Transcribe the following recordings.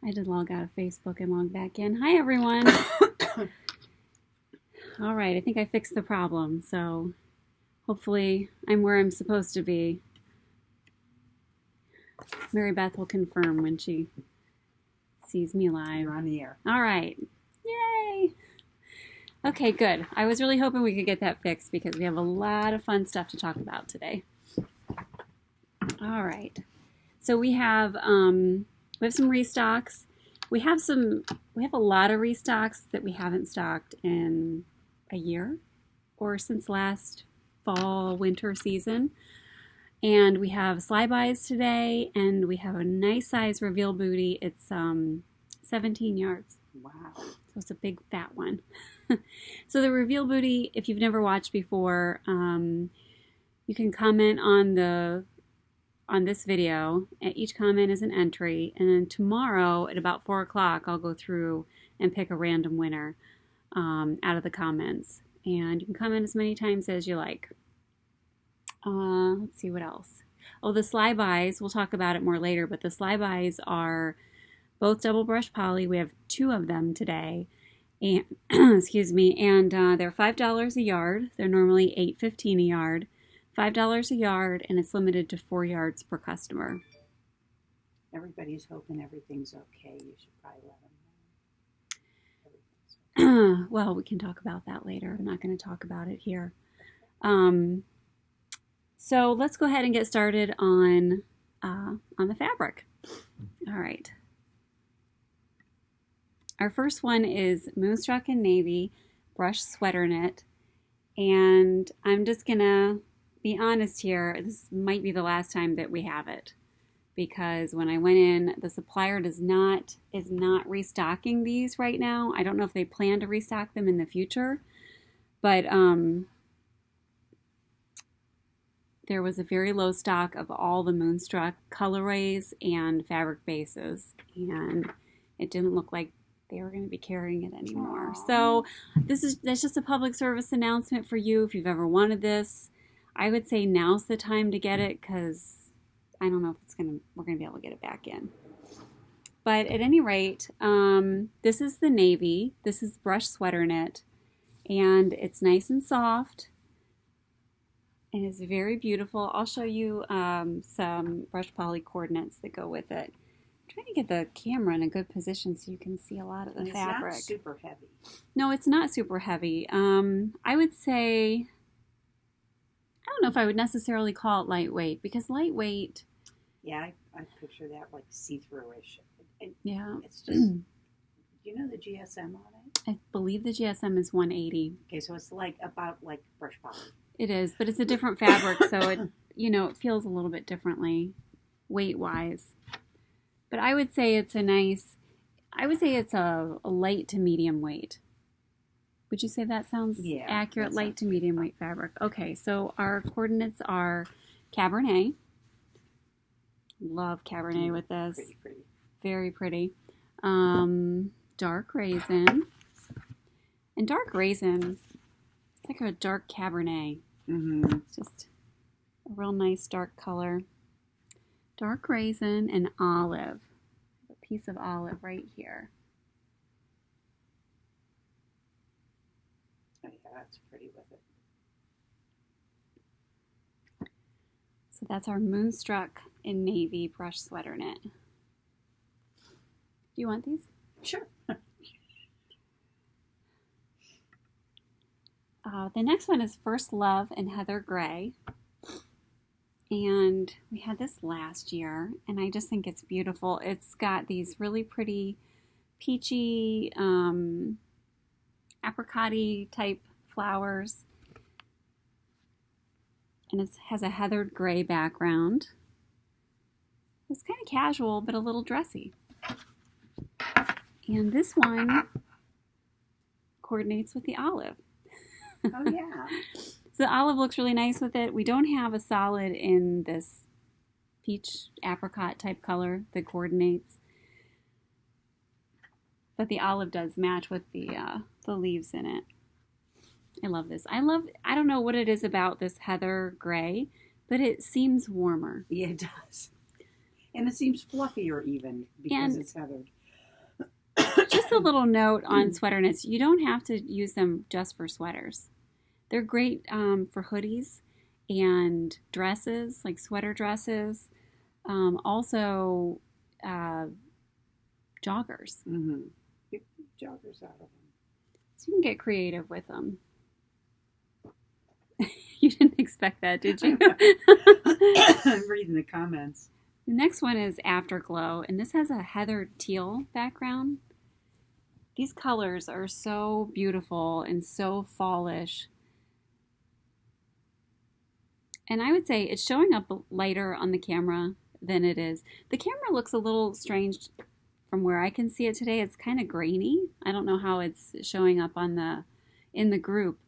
I did log out of Facebook and log back in. Hi, everyone. All right, I think I fixed the problem, so hopefully I'm where I'm supposed to be. Mary Beth will confirm when she sees me live. You're on the air. All right. Yay! Okay, good. I was really hoping we could get that fixed because we have a lot of fun stuff to talk about today. All right. So we have some restocks. We have a lot of restocks that we haven't stocked in a year or since last fall winter season. And we have sly buys today, and we have a nice size reveal booty. It's 17 yards. Wow. So it's a big fat one. So the reveal booty, if you've never watched before, you can comment on this video. Each comment is an entry, and then tomorrow at about 4 o'clock I'll go through and pick a random winner out of the comments, and you can comment as many times as you like. Let's see what else. Oh, the sly buys, we'll talk about it more later, but the sly buys are both double brush poly. We have 2 of them today, and excuse me, and they're $5 a yard. They're normally $8.15 a yard. $5 a yard, and it's limited to 4 yards per customer. Everybody's hoping everything's okay. You should probably let them know. Well, we can talk about that later. I'm not going to talk about it here. So let's go ahead and get started on the fabric. All right. Our first one is Moonstruck Navy brush sweater knit, and I'm just gonna be honest here. This might be the last time that we have it, because when I went in, the supplier is not restocking these right now. I don't know if they plan to restock them in the future, but there was a very low stock of all the Moonstruck colorways and fabric bases, and it didn't look like they were going to be carrying it anymore. Aww. So that's just a public service announcement for you. If you've ever wanted this, I would say now's the time to get it, because I don't know if we're going to be able to get it back in. But at any rate, this is the navy. This is brush sweater knit, and it's nice and soft. And it's very beautiful. I'll show you some brush poly coordinates that go with it. I'm trying to get the camera in a good position so you can see a lot of the fabric. It's not super heavy. No, it's not super heavy. I would say, I don't know if I would necessarily call it lightweight, because lightweight... Yeah, I picture that like see-through-ish. Yeah. It's just, do you know the GSM on it? I believe the GSM is 180. Okay, so it's about like brush poly. It is, but it's a different fabric, so it feels a little bit differently weight-wise. But I would say it's a light to medium weight. Would you say that sounds accurate? That light sounds to medium weight fabric. Okay, so our coordinates are Cabernet. Love Cabernet with this. Pretty. Very pretty. Dark raisin. And dark raisin, it's like a dark Cabernet. Mm-hmm. It's just a real nice dark color. Dark raisin and olive. A piece of olive right here. Oh, yeah, that's pretty with it. So that's our Moonstruck in Navy brush sweater knit. Do you want these? Sure. The next one is First Love in Heather Gray. And we had this last year, and I just think it's beautiful. It's got these really pretty peachy, apricot-y type flowers. And it has a heathered gray background. It's kind of casual, but a little dressy. And this one coordinates with the olive. Oh, yeah. So the olive looks really nice with it. We don't have a solid in this peach apricot type color that coordinates. But the olive does match with the leaves in it. I love this. I don't know what it is about this heather gray, but it seems warmer. Yeah, it does. And it seems fluffier even because it's heathered. a little note on sweater knits. You don't have to use them just for sweaters. They're great for hoodies and dresses, like sweater dresses. Also, joggers. Mm-hmm. Get joggers out of them. So you can get creative with them. You didn't expect that, did you? I'm reading the comments. The next one is Afterglow, and this has a heather teal background. These colors are so beautiful and so fallish. And I would say it's showing up lighter on the camera than it is. The camera looks a little strange from where I can see it today. It's kind of grainy. I don't know how it's showing up on in the group,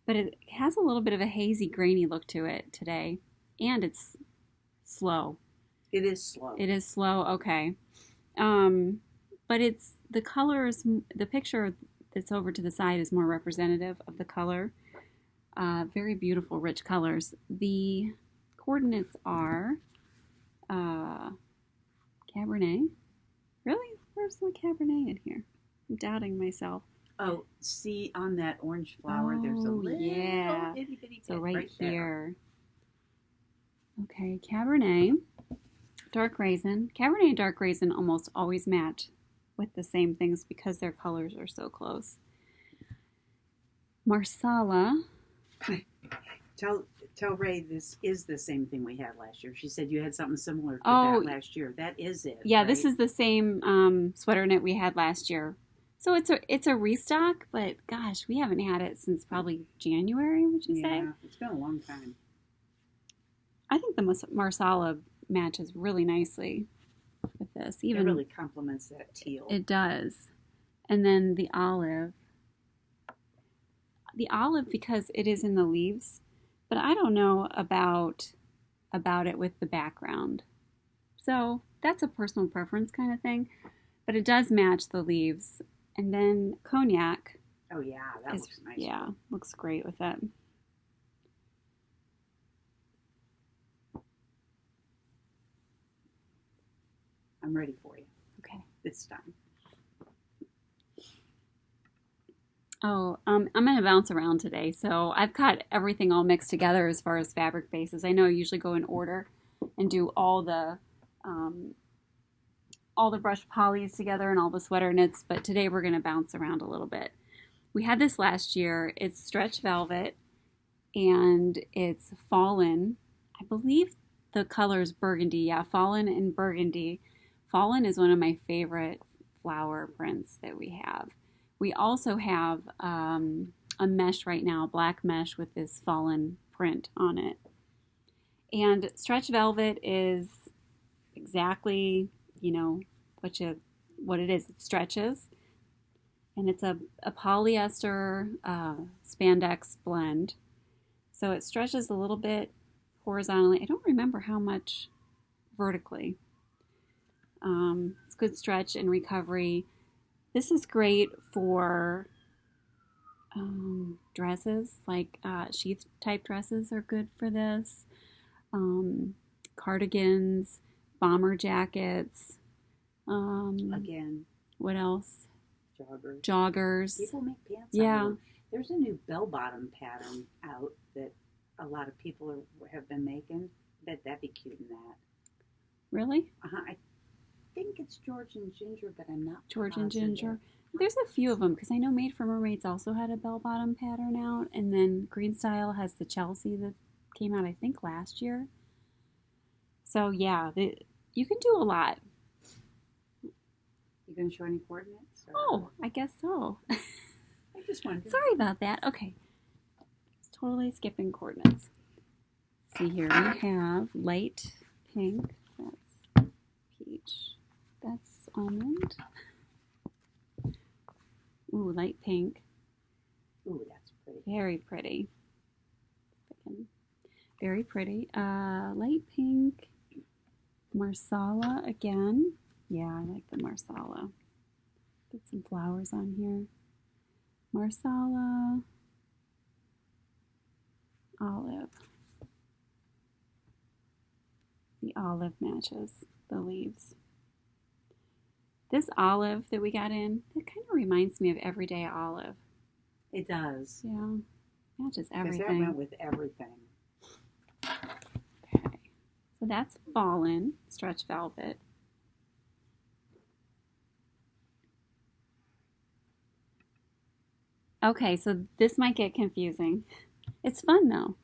but it has a little bit of a hazy, grainy look to it today. And it's slow. It is slow. It is slow, okay. But it's the colors, the picture that's over to the side is more representative of the color. Very beautiful, rich colors. The coordinates are Cabernet. Really? Where's the Cabernet in here? I'm doubting myself. Oh, see on that orange flower, there's a little itty bitty So bit right here. There. Okay, Cabernet, dark raisin. Cabernet and dark raisin almost always match with the same things because their colors are so close. Marsala. Tell Ray this is the same thing we had last year. She said you had something similar to that last year. That is it. Yeah, right? This is the same sweater knit we had last year. So it's a restock, but gosh, we haven't had it since probably January, would you say? Yeah, it's been a long time. I think the Marsala matches really nicely with this. It really complements that teal. It does. And then the olive. The olive, because it is in the leaves, but I don't know about it with the background. So that's a personal preference kind of thing, but it does match the leaves. And then cognac. Oh yeah, that looks nice. Yeah, looks great with it. I'm ready for you. Okay. This time. Oh, I'm going to bounce around today. So I've got everything all mixed together as far as fabric bases. I know I usually go in order and do all the brush polys together and all the sweater knits, but today we're going to bounce around a little bit. We had this last year. It's stretch velvet and it's fallen. I believe the color is burgundy. Yeah, fallen and burgundy. Fallen is one of my favorite flower prints that we have. We also have a mesh right now, black mesh with this fallen print on it. And stretch velvet is exactly, what it is. It stretches. And it's a polyester spandex blend. So it stretches a little bit horizontally. I don't remember how much vertically. It's good stretch and recovery. This is great for dresses, like sheath type dresses are good for this. Cardigans, bomber jackets. Again. What else? Joggers. Joggers. People make pants. Yeah. There's a new bell-bottom pattern out that a lot of people have been making. That'd be cute in that. Really? I think it's George and Ginger, but I'm not George positive. and Ginger. There's a few of them because I know Made for Mermaids also had a bell-bottom pattern out, and then Green Style has the Chelsea that came out I think last year. So yeah, you can do a lot. You gonna show any coordinates? Oh, I guess so. I just wondered. Sorry about that. Okay, totally skipping coordinates. See here, we have light pink. That's peach. That's almond. Ooh, light pink. Ooh, that's pretty. Very pretty. Very pretty. Light pink. Marsala again. Yeah, I like the Marsala. Get some flowers on here. Marsala. Olive. The olive matches the leaves. This olive that we got in, it kind of reminds me of Everyday Olive. It does. Yeah, matches Because that everything. went with everything. Okay, so that's Fallen stretch velvet. Okay, so this might get confusing. It's fun though.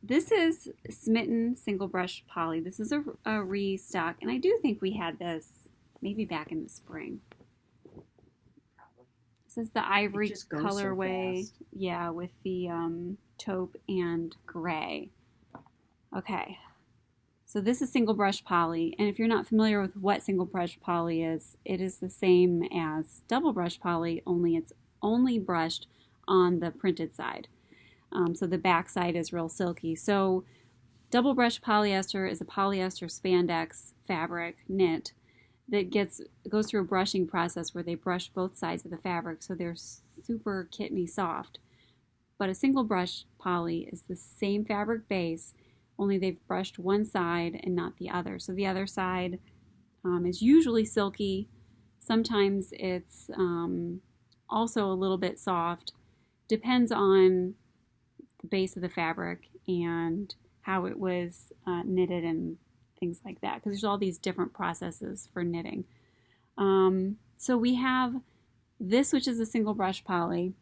This is Smitten Single Brush Poly. This is a restock, and I do think we had this maybe back in the spring. This is the ivory colorway, so yeah, with the taupe and gray. Okay, so this is single brush poly, and if you're not familiar with what single brush poly is, it is the same as double brush poly, only it's only brushed on the printed side. So the back side is real silky. So double brush polyester is a polyester spandex fabric knit that goes through a brushing process where they brush both sides of the fabric so they're super kitteny soft. But a single brush poly is the same fabric base, only they've brushed one side and not the other. So the other side is usually silky. Sometimes it's also a little bit soft. Depends on the base of the fabric and how it was knitted and things like that, because there's all these different processes for knitting. So we have this, which is a single brush poly,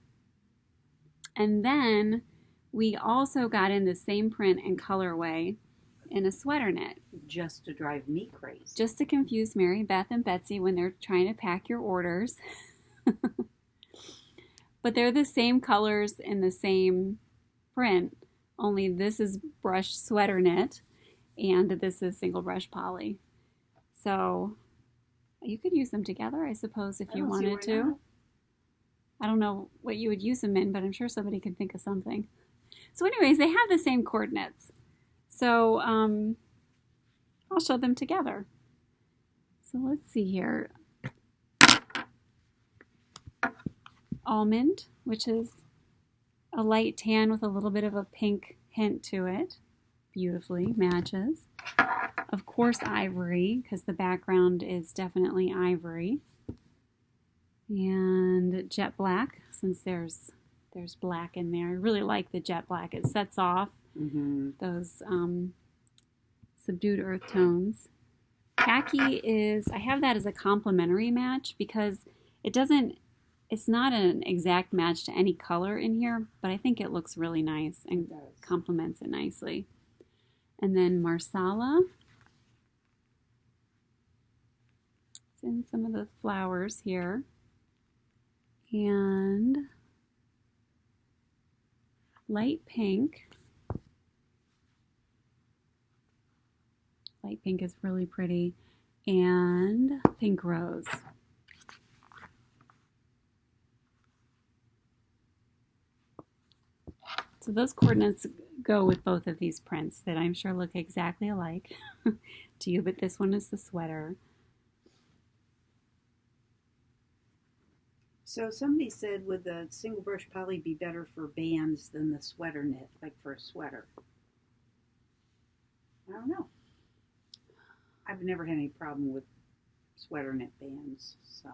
and then we also got in the same print and colorway in a sweater knit. Just to drive me crazy. Just to confuse Mary Beth and Betsy when they're trying to pack your orders. But they're the same colors in the same print, only this is brushed sweater knit and this is single brush poly. So you could use them together, I suppose, if you wanted to. Not. I don't know what you would use them in, but I'm sure somebody can think of something. So anyways, they have the same coordinates. So I'll show them together. So let's see here. Almond, which is a light tan with a little bit of a pink hint to it. Beautifully matches. Of course, ivory, because the background is definitely ivory. And jet black, since there's black in there. I really like the jet black. It sets off those subdued earth tones. Khaki is, I have that as a complementary match because it's not an exact match to any color in here, but I think it looks really nice and complements it nicely. And then Marsala. It's in some of the flowers here. And light pink. Light pink is really pretty. And pink rose. So those coordinates go with both of these prints that I'm sure look exactly alike to you, but this one is the sweater. So somebody said, would the single brush poly be better for bands than the sweater knit, like for a sweater? I don't know. I've never had any problem with sweater knit bands, so.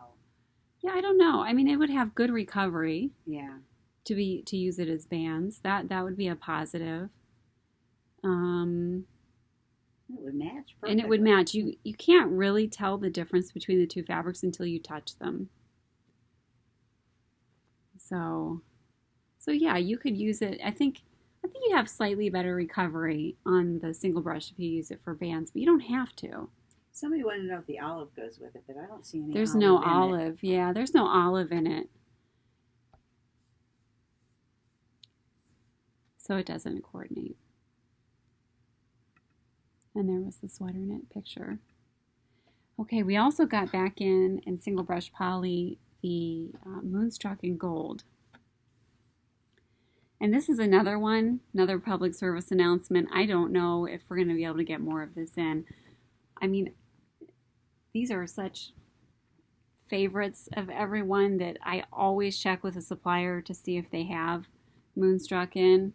Yeah, I don't know. I mean, it would have good recovery. Yeah. To use it as bands. That would be a positive. It would match perfectly. And it would match. You can't really tell the difference between the two fabrics until you touch them. So yeah, you could use it. I think you have slightly better recovery on the single brush if you use it for bands, but you don't have to. Somebody wanted to know if the olive goes with it, but I don't see any. There's no olive. Yeah, there's no olive in it. So it doesn't coordinate. And there was the sweater knit picture. Okay, we also got back in single brush poly the Moonstruck in gold. And this is another one, another public service announcement. I don't know if we're going to be able to get more of this in. I mean, these are such favorites of everyone that I always check with a supplier to see if they have Moonstruck in.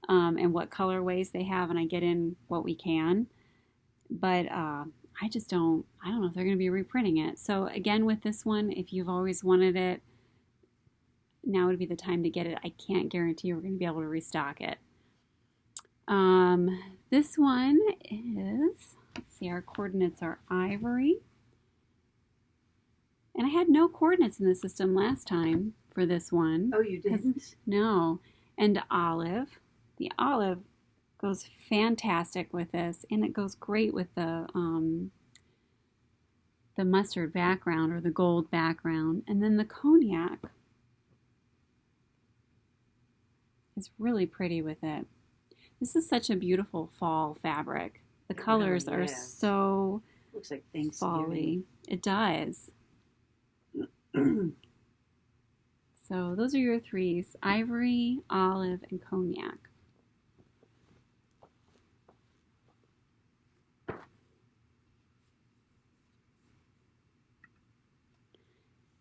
And what colorways they have, and I get in what we can. But I I don't know if they're going to be reprinting it. So again, with this one, if you've always wanted it, now would be the time to get it. I can't guarantee we're going to be able to restock it. This one is, let's see, our coordinates are ivory. And I had no coordinates in the system last time for this one. Oh, you didn't? No. And olive. The olive goes fantastic with this, and it goes great with the mustard background or the gold background. And then the cognac is really pretty with it. This is such a beautiful fall fabric. The colors really are so looks like Thanksgiving. fall-y. It does. So those are your threes: ivory, olive, and cognac.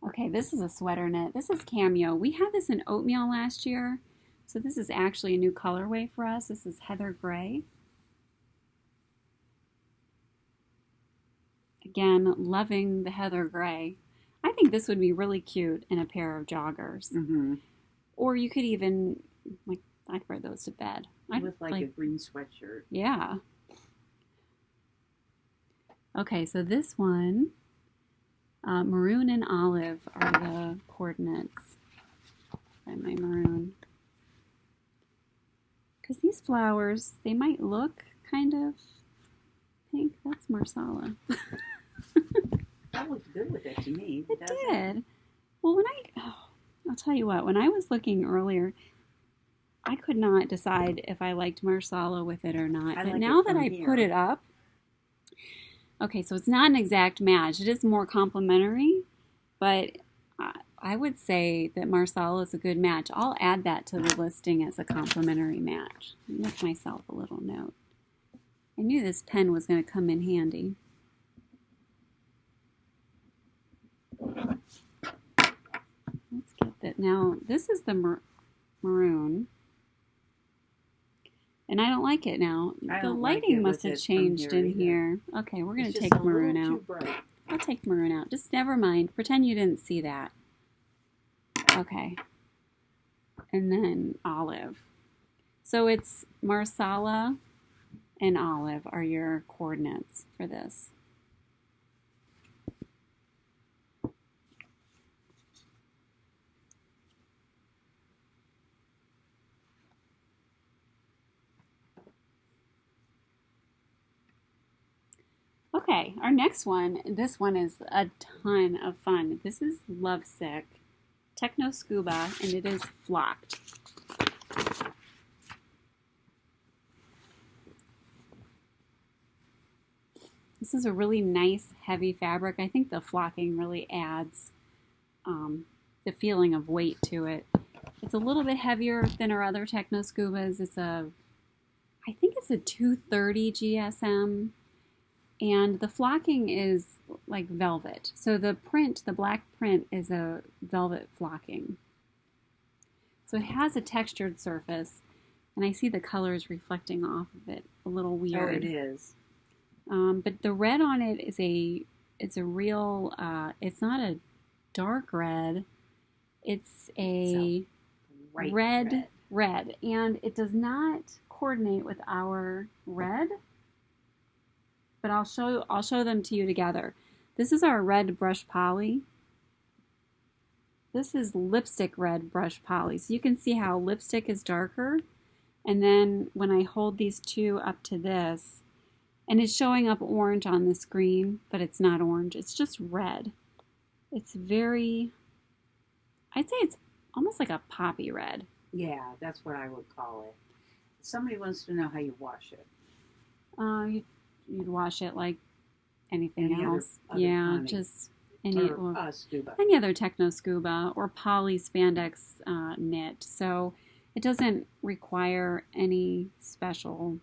Okay, this is a sweater knit. This is Cameo. We had this in oatmeal last year, so this is actually a new colorway for us. This is heather gray. Again, loving the heather gray. I think this would be really cute in a pair of joggers. Mm-hmm. Or you could even, like, I'd wear those to bed. With like a green sweatshirt. Yeah. Okay, so this one, maroon and olive are the coordinates. Find my maroon. Because these flowers, they might look kind of pink. That's marsala. That looked good with it to me. It did. Well, I'll tell you what, when I was looking earlier, I could not decide if I liked marsala with it or not. But now that I put it up, okay, so it's not an exact match. It is more complementary, but I would say that marsala is a good match. I'll add that to the listing as a complementary match. Make myself a little note. I knew this pen was going to come in handy. Let's get that. Now, this is the maroon. And I don't like it now. The lighting must have changed in here. Okay, we're going to take maroon out. I'll take maroon out. Just never mind. Pretend you didn't see that. Okay. And then olive. So it's marsala and olive are your coordinates for this. Okay, our next one, this one is a ton of fun. This is Lovesick, Techno Scuba, and it is flocked. This is a really nice, heavy fabric. I think the flocking really adds the feeling of weight to it. It's a little bit heavier than our other Techno Scubas. I think it's a 230 GSM. And the flocking is like velvet. So the print, the black print, is a velvet flocking. So it has a textured surface, and I see the colors reflecting off of it. A little weird. Oh, it is. But the red on it is it's a real, it's not a dark red. It's a red. And it does not coordinate with our red. But I'll show them to you together. This is our red brush poly. This is lipstick red brush poly. So you can see how lipstick is darker. And then when I hold these two up to this, and it's showing up orange on the screen, but it's not orange. It's just red. It's very, I'd say it's almost like a poppy red. Yeah, that's what I would call it. Somebody wants to know how you wash it. You'd wash it like anything else. Yeah, just any other Techno Scuba or poly spandex knit. So it doesn't require any special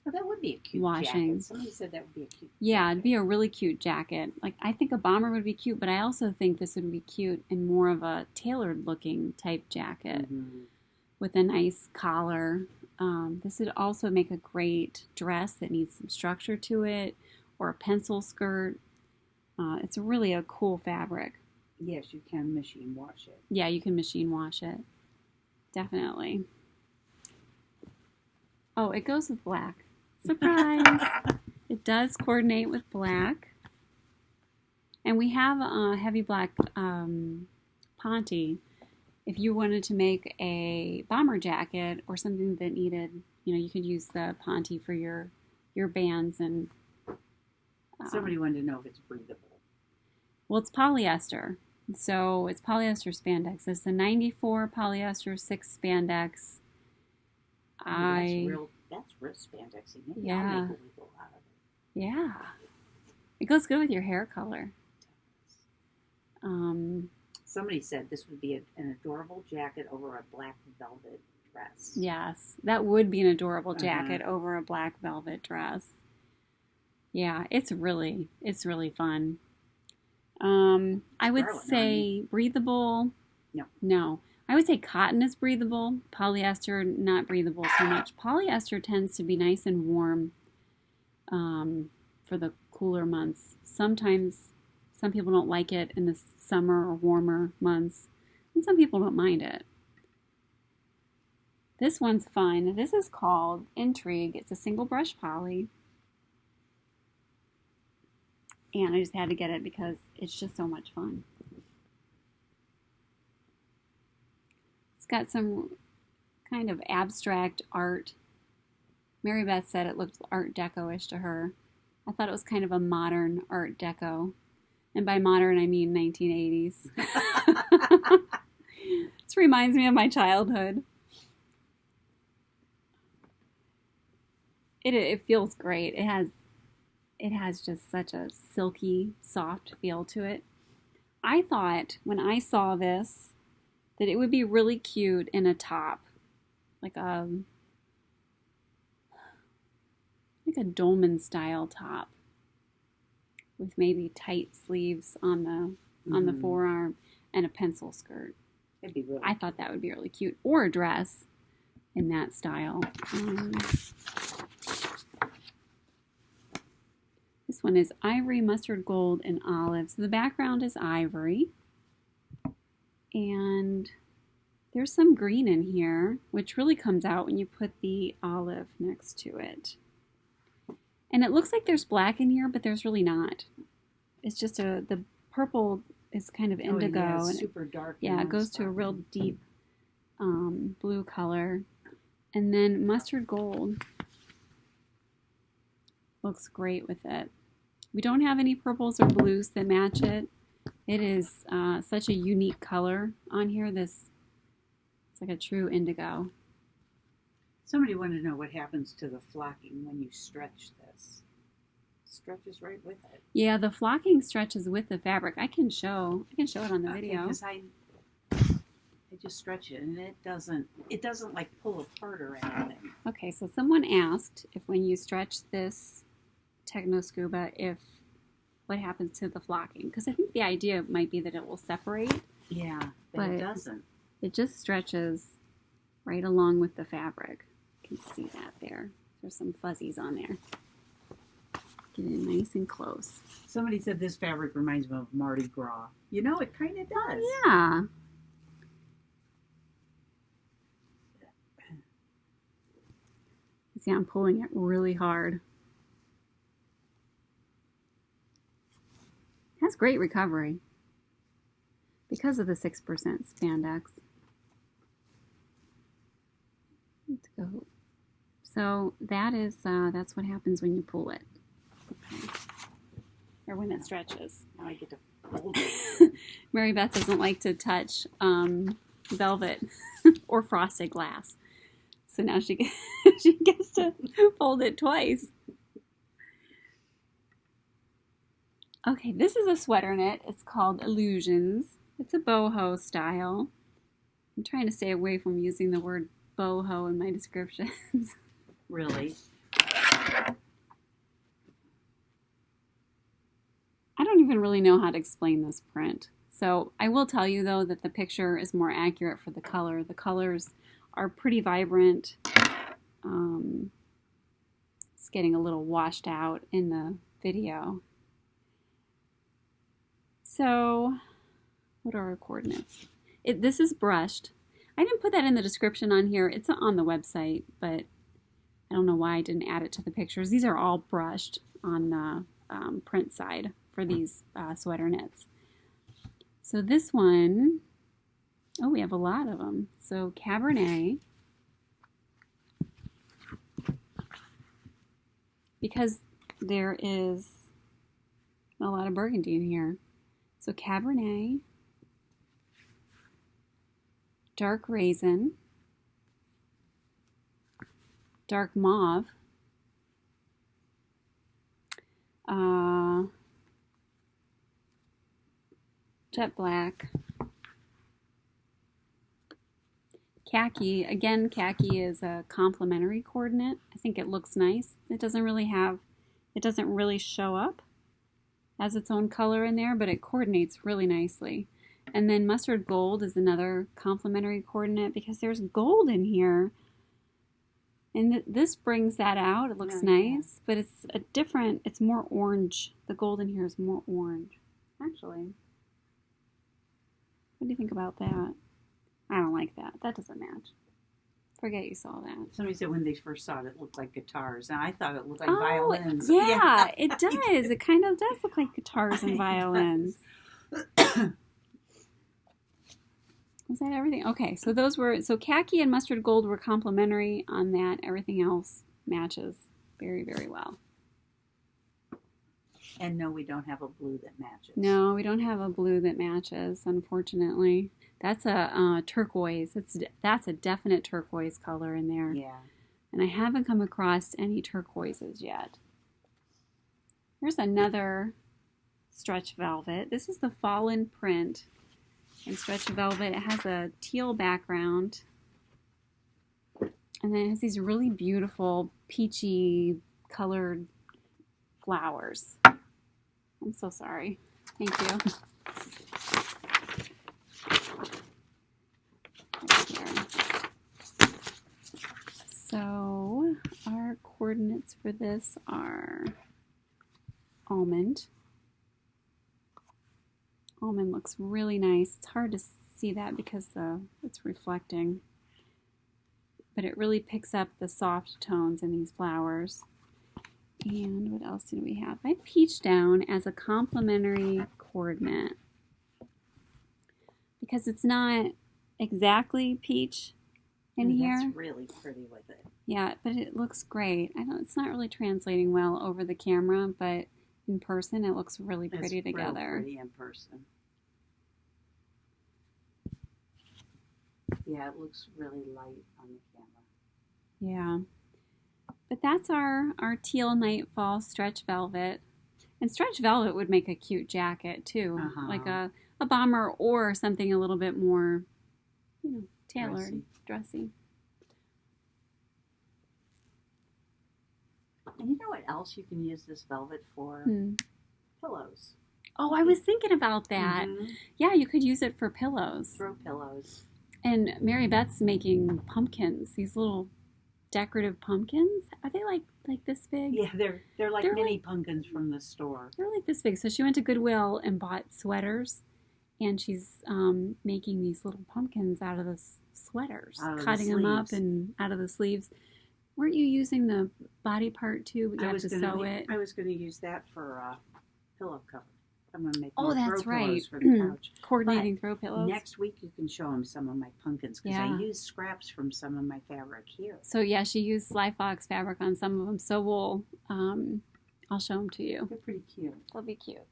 that would be a cute washing. Jacket. Somebody said that would be a cute jacket. It'd be a really cute jacket. Like, I think a bomber would be cute, but I also think this would be cute in more of a tailored looking type jacket with a nice collar. This would also make a great dress that needs some structure to it, or a pencil skirt. It's really a cool fabric. Yes, you can machine wash it. Yeah, you can machine wash it. Definitely. Oh, it goes with black. Surprise! It does coordinate with black. And we have a heavy black ponte. If you wanted to make a bomber jacket or something that needed, you could use the ponte for your bands. And somebody wanted to know if it's breathable. Well, it's polyester. So it's polyester spandex. It's a 94 polyester 6 spandex. That's real spandexy. Maybe I'll make a wiggle out of it. Yeah. It goes good with your hair color. Somebody said this would be an adorable jacket over a black velvet dress. Yes, that would be an adorable jacket over a black velvet dress. Yeah, it's really fun. I would say breathable. No. I would say cotton is breathable. Polyester, not breathable so much. Polyester tends to be nice and warm for the cooler months. Sometimes some people don't like it in the summer or warmer months, and some people don't mind it. This one's fun. This is called Intrigue. It's a single brush poly. And I just had to get it because it's just so much fun. It's got some kind of abstract art. Mary Beth said it looked Art Deco-ish to her. I thought it was kind of a modern Art Deco. And by modern, I mean 1980s. This reminds me of my childhood. It feels great. It has just such a silky, soft feel to it. I thought when I saw this that it would be really cute in a top, like a dolman style top with maybe tight sleeves on the forearm and a pencil skirt. It'd be really I thought that would be really cute, or a dress in that style. This one is ivory, mustard gold, and olive. So the background is ivory. And there's some green in here, which really comes out when you put the olive next to it. And it looks like there's black in here, but there's really not. It's just the purple is kind of indigo. Oh, yeah, and super dark. Yeah, it goes to a real deep blue color. And then mustard gold looks great with it. We don't have any purples or blues that match it. It is such a unique color on here. It's like a true indigo. Somebody wanted to know what happens to the flocking when you stretch this. Stretches right with it. Yeah, the flocking stretches with the fabric. I can show it on the video. Because I just stretch it and it doesn't like pull apart or anything. Okay, so someone asked if when you stretch this Techno Scuba, what happens to the flocking? Because I think the idea might be that it will separate. Yeah, but it doesn't. It just stretches right along with the fabric. You can see that there. There's some fuzzies on there. Get it nice and close. Somebody said this fabric reminds me of Mardi Gras. It kind of does. Yeah. See, I'm pulling it really hard. It has great recovery because of the 6% spandex. Let's go. So that's what happens when you pull it. Okay. Or when it stretches. Now I get to fold it. Mary Beth doesn't like to touch velvet or frosted glass. So now she gets to fold it twice. Okay, this is a sweater knit. It's called Illusions. It's a boho style. I'm trying to stay away from using the word boho in my descriptions. Really? I don't even really know how to explain this print. So I will tell you, though, that the picture is more accurate for the color. The colors are pretty vibrant. It's getting a little washed out in the video. So, what are our coordinates? This is brushed. I didn't put that in the description on here. It's on the website, but I don't know why I didn't add it to the pictures. These are all brushed on the print side for these sweater knits. So this one, oh, we have a lot of them. So Cabernet, because there is a lot of burgundy in here. So Cabernet, dark raisin, dark mauve, jet black, khaki. Again, khaki is a complementary coordinate. I think it looks nice. It doesn't really show up as its own color in there, but it coordinates really nicely. And then mustard gold is another complementary coordinate because there's gold in here. And this brings that out. It looks nice, but it's more orange. The gold in here is more orange. Actually, what do you think about that? I don't like that. That doesn't match. Forget you saw that. Somebody said when they first saw it, it looked like guitars. And I thought it looked like violins. Yeah, it does. It kind of does look like guitars and violins. Was that everything? Okay, so khaki and mustard gold were complementary on that. Everything else matches very, very well. And no, we don't have a blue that matches. No, we don't have a blue that matches, unfortunately. That's a turquoise. That's a definite turquoise color in there. Yeah. And I haven't come across any turquoises yet. Here's another stretch velvet. This is the Fallen print in stretch velvet. It has a teal background. And then it has these really beautiful peachy colored flowers. I'm so sorry. Thank you. So our coordinates for this are almond. Almond looks really nice. It's hard to see that because it's reflecting. But it really picks up the soft tones in these flowers. And what else did we have? I have peach down as a complementary coordinate. Because it's not exactly peach in here. That's really pretty with it. Yeah, but it looks great. It's not really translating well over the camera, but in person it looks really pretty together. It's pretty in person. Yeah, it looks really light on the camera. Yeah. But that's our teal nightfall stretch velvet. And stretch velvet would make a cute jacket too. Like a bomber or something a little bit more, tailored, dressy. And you know what else you can use this velvet for? Pillows. Oh, I was thinking about that. Yeah, you could use it for pillows. Throw pillows. And Mary Beth's making pumpkins, these little decorative pumpkins. Are they like this big? Yeah, they're like mini pumpkins from the store. They're like this big. So she went to Goodwill and bought sweaters, and she's making these little pumpkins out of the sweaters, cutting them up and out of the sleeves. Weren't you using the body part too? But you have to sew it. I was going to use that for a pillow cover. I'm going to make more throw pillows for the couch. Coordinating throw pillows. Next week you can show them some of my pumpkins because I used scraps from some of my fabric here. So yeah, she used slyfoxfabric on some of them. So I'll show them to you. They're pretty cute. They'll be cute.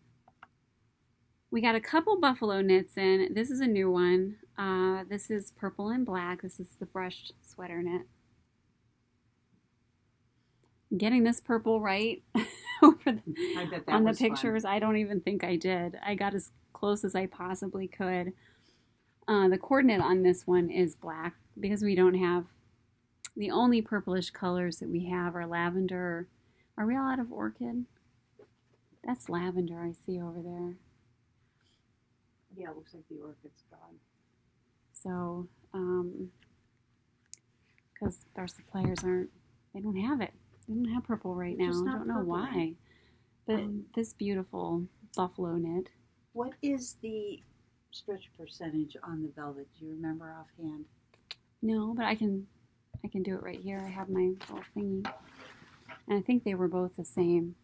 We got a couple buffalo knits in. This is a new one. This is purple and black. This is the brushed sweater knit. Getting this purple right on the pictures, fun. I don't even think I did. I got as close as I possibly could. The coordinate on this one is black because we don't have, the only purplish colors that we have are lavender. Are we all out of orchid? That's lavender I see over there. Yeah, it looks like the orchid's gone. So, because our suppliers they don't have it. They don't have purple right now. I don't know why. this beautiful buffalo knit. What is the stretch percentage on the velvet? Do you remember offhand? No, but I can do it right here. I have my little thingy. And I think they were both the same.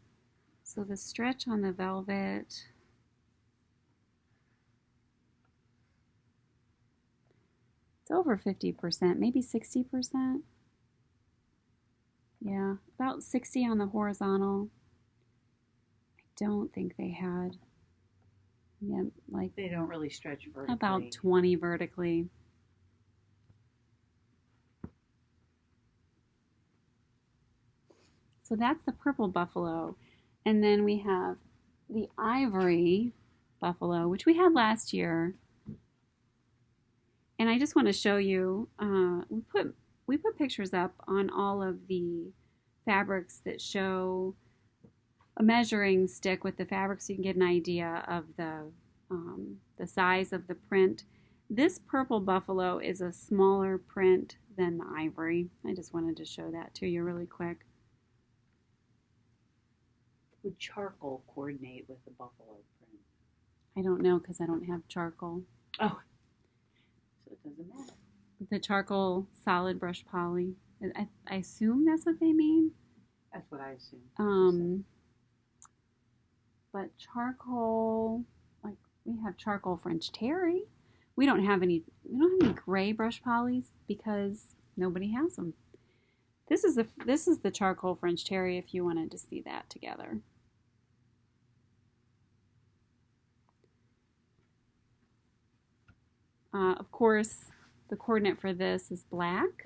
So the stretch on the velvet, it's over 50%, maybe 60%. Yeah, about 60 on the horizontal. I don't think they had, yeah, like They don't really stretch vertically. about 20 vertically. So that's the purple buffalo. And then we have the ivory buffalo, which we had last year. And I just want to show you, we put pictures up on all of the fabrics that show a measuring stick with the fabric so you can get an idea of the size of the print. This purple buffalo is a smaller print than the ivory. I just wanted to show that to you really quick. Would charcoal coordinate with the buffalo print? I don't know because I don't have charcoal. Oh, so it doesn't matter. The charcoal solid brush poly. I assume that's what they mean. That's what I assume. But charcoal, like we have charcoal French terry. We don't have any gray brush polys because nobody has them. This is the charcoal French terry if you wanted to see that together. Of course, the coordinate for this is black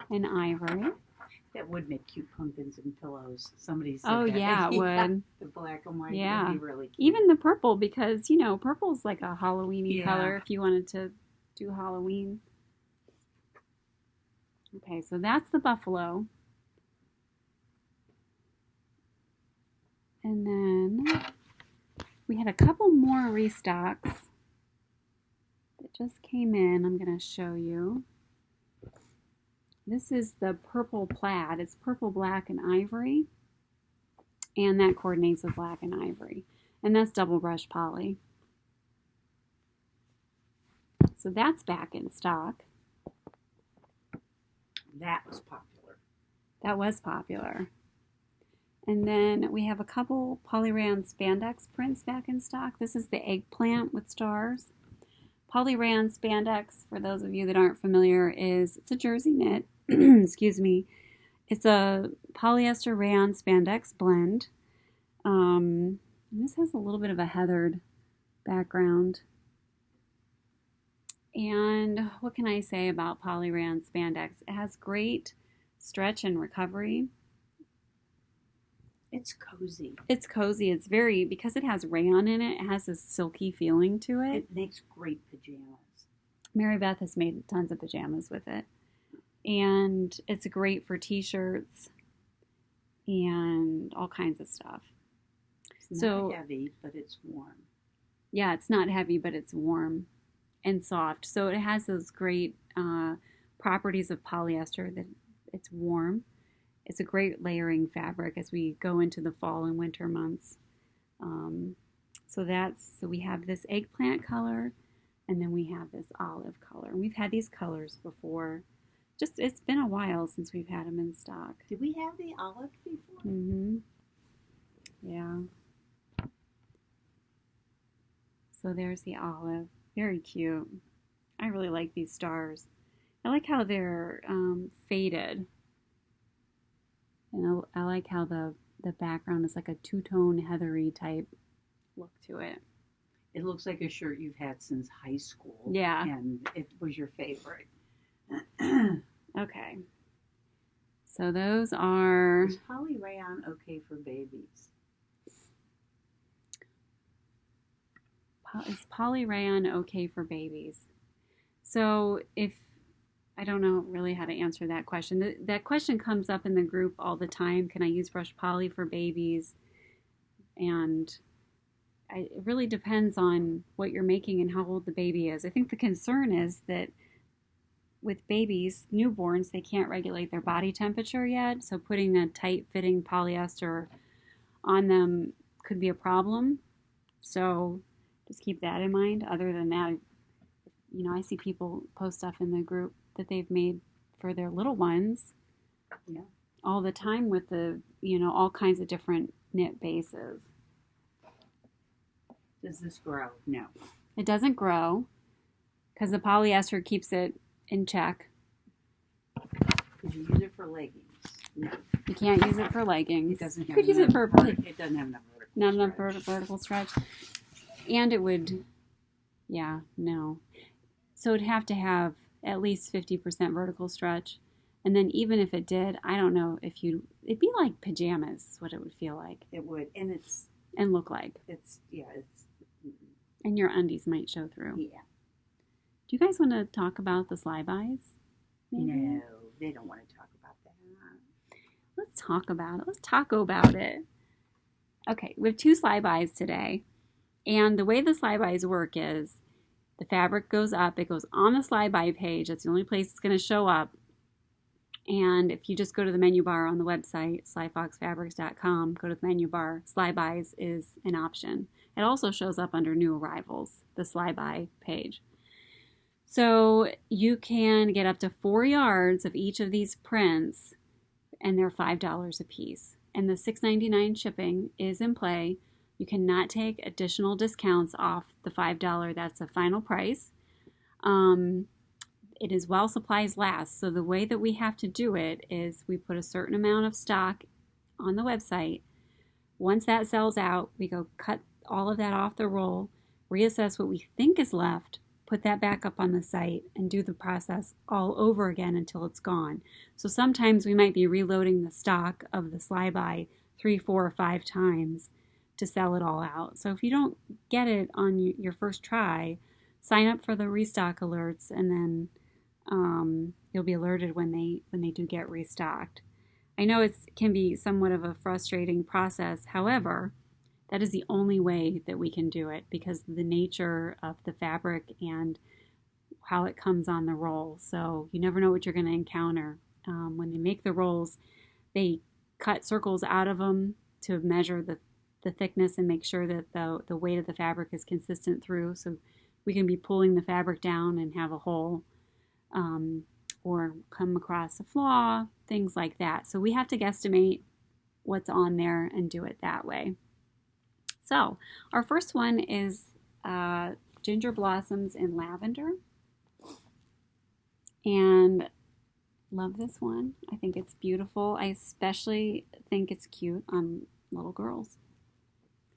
and ivory. That would make cute pumpkins and pillows. Somebody said Oh that. yeah, it would. The black and white Yeah. would be really cute. Even the purple, because purple's like a Halloween-y color if you wanted to do Halloween. Okay, so that's the buffalo. And then we had a couple more restocks that just came in. I'm going to show you. This is the purple plaid. It's purple, black, and ivory. And that coordinates with black and ivory. And that's double brush poly. So that's back in stock. That was popular. That was popular. And then we have a couple polyrayon spandex prints back in stock. This is the eggplant with stars. Polyrayon spandex, for those of you that aren't familiar, it's a jersey knit. Excuse me. It's a polyester rayon spandex blend. This has a little bit of a heathered background. And what can I say about polyrayon spandex? It has great stretch and recovery. It's cozy. It's cozy. It's very, because it has rayon in it, it has a silky feeling to it. It makes great pajamas. Mary Beth has made tons of pajamas with it. And it's great for t-shirts and all kinds of stuff. It's not heavy, but it's warm. Yeah, it's not heavy, but it's warm and soft. So it has those great properties of polyester that it's warm. It's a great layering fabric as we go into the fall and winter months. So we have this eggplant color, and then we have this olive color. And we've had these colors before. It's been a while since we've had them in stock. Did we have the olive before? Mm-hmm. Yeah. So there's the olive. Very cute. I really like these stars. I like how they're faded. And I like how the background is like a two-tone heathery type look to it. It looks like a shirt you've had since high school. Yeah. And it was your favorite. Okay. So those are... Is poly rayon okay for babies? Is poly rayon okay for babies? So I don't know really how to answer that question. That question comes up in the group all the time. Can I use brush poly for babies? And it really depends on what you're making and how old the baby is. I think the concern is that with babies, newborns, they can't regulate their body temperature yet. So putting a tight-fitting polyester on them could be a problem. So just keep that in mind. Other than that, you know, I see people post stuff in the group that they've made for their little ones all the time with the, you know, all kinds of different knit bases. Does this grow? No. It doesn't grow because the polyester keeps it in check. Could you use it for leggings? No. You can't use it for leggings. It doesn't You have could use it for it doesn't have enough vertical not enough stretch. vertical stretch. And it would, yeah, no. So it'd have to have at least 50% vertical stretch. And then even if it did, I don't know if it'd be like pajamas, what it would feel like. It would. And look like. it's. And your undies might show through. Yeah. Do you guys want to talk about the slybys? No, they don't want to talk about that. Let's talk about it. Let's taco about it. Okay, we have 2 slybys today. And the way the slybys work is the fabric goes up. It goes on the slyby page. That's the only place it's going to show up. And if you just go to the menu bar on the website, slyfoxfabrics.com, go to the menu bar, slybys is an option. It also shows up under new arrivals, the slyby page. So you can get up to 4 yards of each of these prints, and they're $5 a piece. And the $6.99 shipping is in play. You cannot take additional discounts off the $5. That's the final price. It is while supplies last. So the way that we have to do it is we put a certain amount of stock on the website. Once that sells out, we go cut all of that off the roll, reassess what we think is left, put that back up on the site, and do the process all over again until it's gone. So sometimes we might be reloading the stock of the slyby 3, 4, or 5 times to sell it all out. So if you don't get it on your first try, sign up for the restock alerts, and then you'll be alerted when they do get restocked. I know it can be somewhat of a frustrating process. However, that is the only way that we can do it because of the nature of the fabric and how it comes on the roll. So you never know what you're going to encounter. When they make the rolls, they cut circles out of them to measure the thickness and make sure that the weight of the fabric is consistent through. So we can be pulling the fabric down and have a hole or come across a flaw, things like that. So we have to guesstimate what's on there and do it that way. So our first one is Ginger Blossoms in Lavender. And love this one. I think it's beautiful. I especially think it's cute on little girls.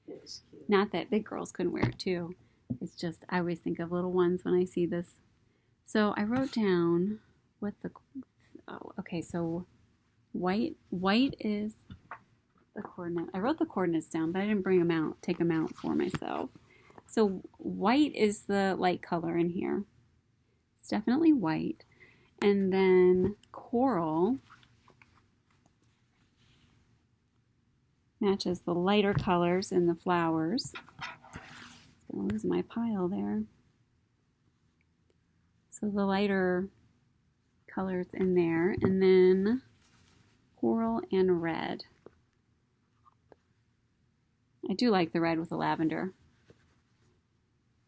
It is cute. Not that big girls couldn't wear it too. It's just I always think of little ones when I see this. So I wrote down what so white is the coordinate. I wrote the coordinates down, but I didn't take them out for myself. So white is the light color in here. It's definitely white. And then coral matches the lighter colors in the flowers. I'm going to lose my pile there. So the lighter colors in there. And then coral and red. I do like the red with the lavender.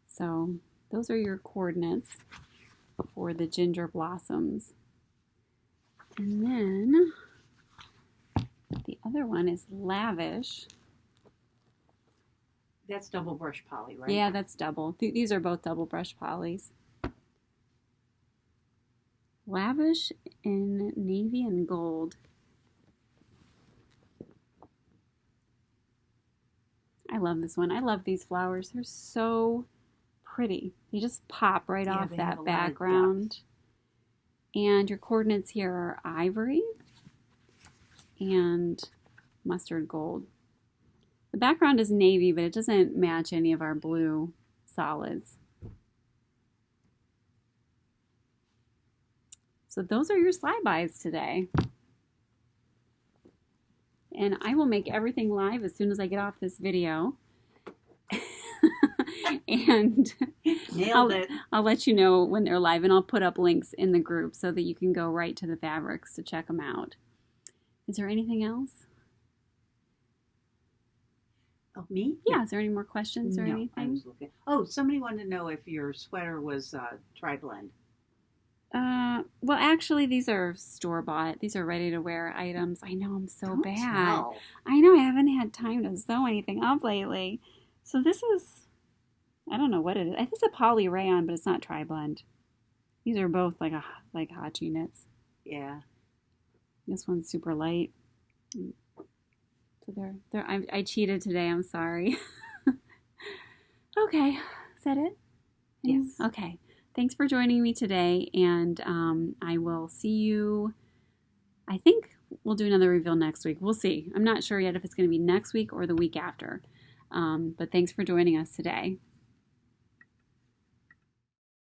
So those are your coordinates for the Ginger Blossoms. And then the other one is Lavish. That's double brush poly, right? Yeah, that's double. These are both double brush polys. Lavish in navy and gold. I love this one. I love these flowers. They're so pretty. They just pop right off that background. And your coordinates here are ivory and mustard gold. The background is navy, but it doesn't match any of our blue solids. So those are your slybys today. And I will make everything live as soon as I get off this video. And I'll let you know when they're live, and I'll put up links in the group so that you can go right to the fabrics to check them out. Is there anything else? Oh, me? Yeah, is there any more questions or No, I anything? was looking. Oh, somebody wanted to know if your sweater was tri-blend. Well, actually, these are store-bought. These are ready-to-wear items. I know I'm so Don't bad. tell. I know I haven't had time to sew anything up lately. So this is, I don't know what it is. I think it's a poly rayon, but it's not tri-blend. These are both like Hachi knits. Yeah. This one's super light. So I cheated today. I'm sorry. Okay, is that it? Yes. Okay. Thanks for joining me today, and I will see you. I think we'll do another reveal next week. We'll see. I'm not sure yet if it's going to be next week or the week after. But thanks for joining us today.